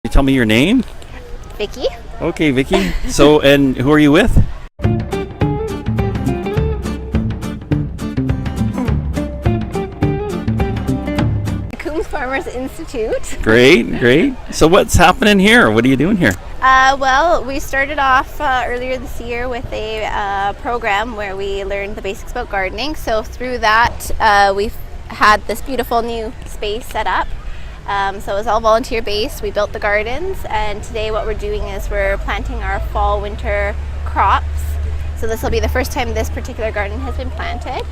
You tell me your name? Vicki. Okay, Vicki. So, and who are you with? Coombs Farmers Institute. Great. So what's happening here? What are you doing here? Well, we started off earlier this year with a program where we learned the basics about gardening. So through that, we've had this beautiful new space set up. So it was all volunteer based. We built the gardens, and today what we're doing is we're planting our fall winter crops. So this will be the first time this particular garden has been planted.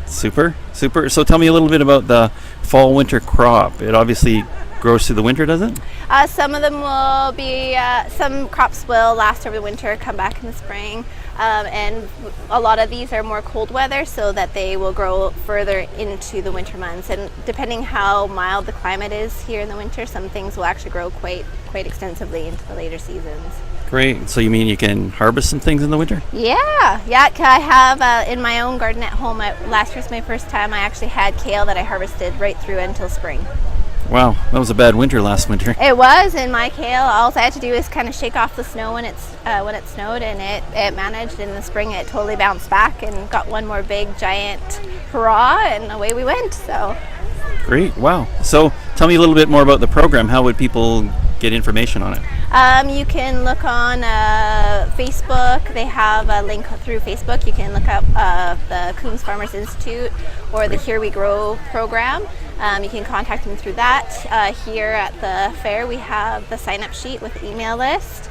Super. So tell me a little bit about the fall winter crop. It obviously grows through the winter, does it? Some of them will be, some crops will last over the winter, come back in the spring, and a lot of these are more cold weather, so that they will grow further into the winter months. And depending how mild the climate is here in the winter, some things will actually grow quite extensively into the later seasons. Great. So you mean you can harvest some things in the winter? Yeah. I have in my own garden at home. Last year's my first time. I actually had kale that I harvested right through until spring. Wow, that was a bad winter last winter. It was. In my kale, all I had to do is kind of shake off the snow when it snowed, and it managed. In the spring, it totally bounced back and got one more big giant hurrah, and away we went. So great. Wow. So tell me a little bit more about the program. How would people get information on it? You can look on Facebook. They have a link through Facebook. You can look up the Coombs Farmers Institute or the Here We Grow program. You can contact them through that. Here at the fair, we have the sign-up sheet with the email list.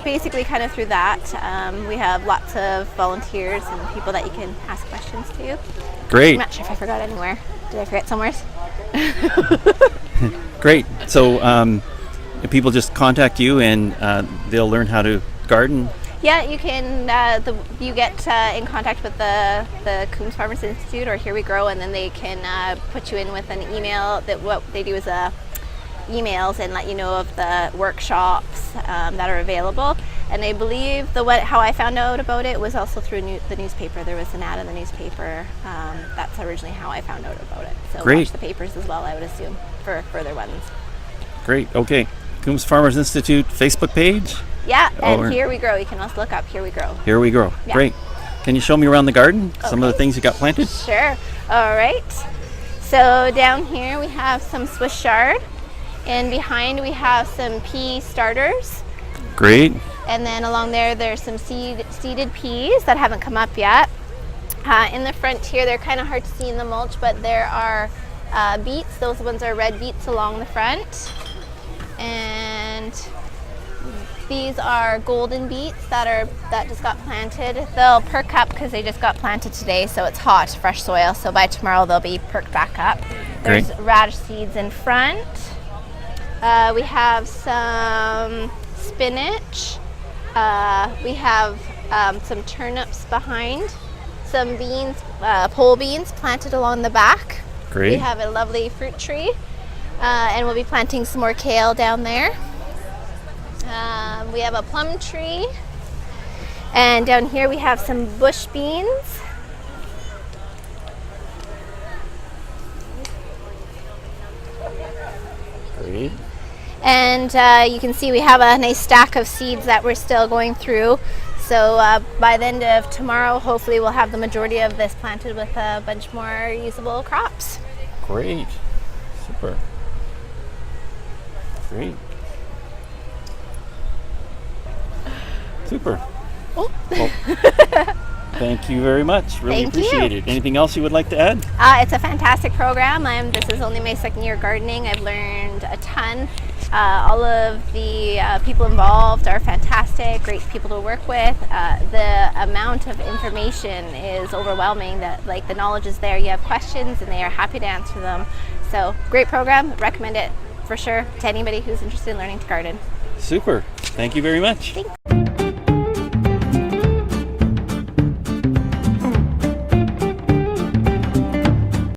Basically, kind of through that, we have lots of volunteers and people that you can ask questions to. Great. I'm not sure if I forgot anywhere. Did I forget somewhere? Great. So if people just contact you and they'll learn how to garden. Yeah, you can. You get in contact with the Coombs Farmers Institute or Here We Grow, and then they can put you in with an email. That what they do is emails and let you know of the workshops that are available. And I believe how I found out about it was also through the newspaper. There was an ad in the newspaper. That's originally how I found out about it. So great. Watch the papers as well, I would assume, for further ones. Great. Okay. Coombs Farmers Institute Facebook page? Yeah, and Here We Grow. You can also look up Here We Grow. Here We Grow. Yeah. Great. Can you show me around the garden? Okay. Some of the things you got planted? Sure. All right. So down here we have some Swiss chard, and behind we have some pea starters. Great. And then along there's some seeded peas that haven't come up yet. In the front here, they're kind of hard to see in the mulch, but there are beets. Those ones are red beets along the front. And these are golden beets that just got planted. They'll perk up because they just got planted today, so it's hot, fresh soil. So by tomorrow they'll be perked back up. Great. There's radish seeds in front. We have some spinach. We have some turnips behind. Some beans, pole beans planted along the back. Great. We have a lovely fruit tree. And we'll be planting some more kale down there. We have a plum tree. And down here we have some bush beans. Great. And you can see we have a nice stack of seeds that we're still going through. So by the end of tomorrow, hopefully we'll have the majority of this planted with a bunch more usable crops. Great. Super. Great. Super. Oh. Well, thank you very much. Really appreciate it. Anything else you would like to add? It's a fantastic program. This is only my second year gardening. I've learned a ton. All of the people involved are fantastic, great people to work with. The amount of information is overwhelming. The knowledge is there. You have questions and they are happy to answer them. So great program. Recommend it for sure to anybody who's interested in learning to garden. Super. Thank you very much. Thanks.